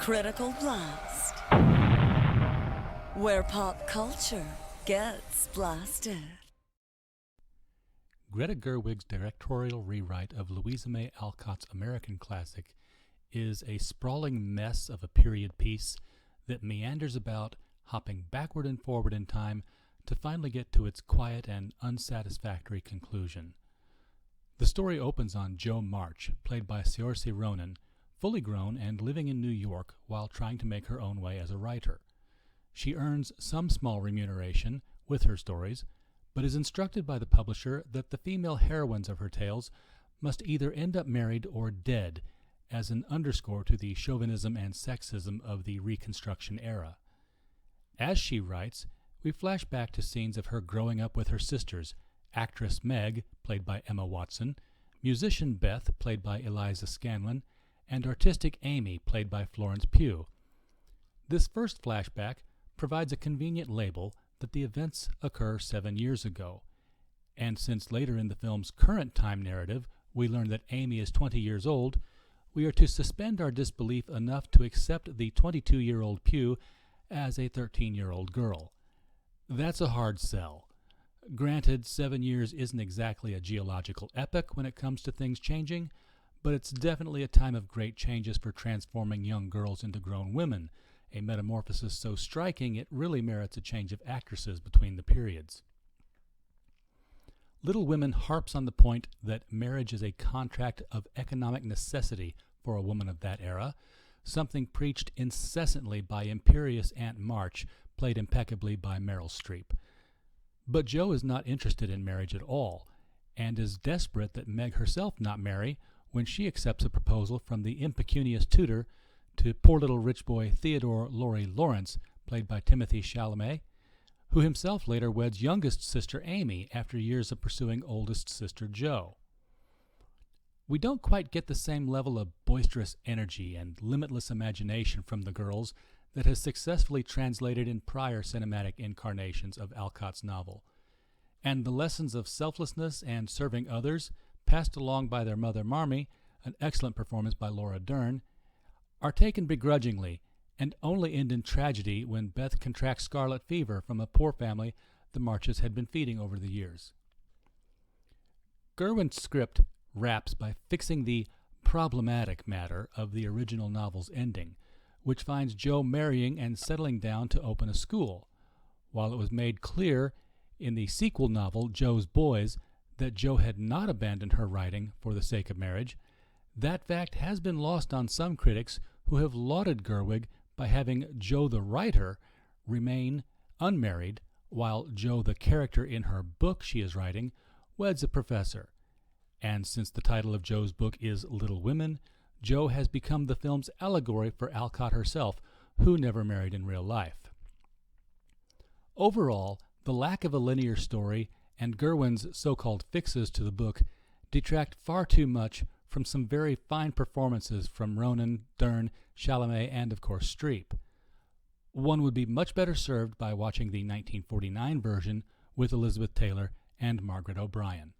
Critical Blast, where pop culture gets blasted. Greta Gerwig's directorial rewrite of Louisa May Alcott's American classic is a sprawling mess of a period piece that meanders about, hopping backward and forward in time to finally get to its quiet and unsatisfactory conclusion. The story opens on Jo March, played by Saoirse Ronan, fully grown and living in New York while trying to make her own way as a writer. She earns some small remuneration with her stories, but is instructed by the publisher that the female heroines of her tales must either end up married or dead, as an underscore to the chauvinism and sexism of the Reconstruction era. As she writes, we flash back to scenes of her growing up with her sisters, actress Meg, played by Emma Watson, musician Beth, played by Eliza Scanlon, and artistic Amy, played by Florence Pugh. This first flashback provides a convenient label that the events occur 7 years ago, and since later in the film's current time narrative we learn that Amy is 20 years old, we are to suspend our disbelief enough to accept the 22-year-old Pugh as a 13-year-old girl. That's a hard sell. Granted, 7 years isn't exactly a geological epoch when it comes to things changing, but it's definitely a time of great changes for transforming young girls into grown women, a metamorphosis so striking it really merits a change of actresses between the periods. Little Women harps on the point that marriage is a contract of economic necessity for a woman of that era, something preached incessantly by imperious Aunt March, played impeccably by Meryl Streep. But Jo is not interested in marriage at all, and is desperate that Meg herself not marry when she accepts a proposal from the impecunious tutor to poor little rich boy Theodore Laurie Lawrence, played by Timothée Chalamet, who himself later weds youngest sister Amy after years of pursuing oldest sister Jo. We don't quite get the same level of boisterous energy and limitless imagination from the girls that has successfully translated in prior cinematic incarnations of Alcott's novel. And the lessons of selflessness and serving others, passed along by their mother Marmee, an excellent performance by Laura Dern, are taken begrudgingly and only end in tragedy when Beth contracts scarlet fever from a poor family the Marches had been feeding over the years. Gerwig's script wraps by fixing the problematic matter of the original novel's ending, which finds Jo marrying and settling down to open a school, while it was made clear in the sequel novel Jo's Boys that Jo had not abandoned her writing for the sake of marriage. That fact has been lost on some critics who have lauded Gerwig by having Jo the writer remain unmarried while Jo the character in her book she is writing weds a professor. And since the title of Jo's book is Little Women, Jo has become the film's allegory for Alcott herself, who never married in real life. Overall, the lack of a linear story and Gerwig's so-called fixes to the book detract far too much from some very fine performances from Ronan, Dern, Chalamet, and of course Streep. One would be much better served by watching the 1949 version with Elizabeth Taylor and Margaret O'Brien.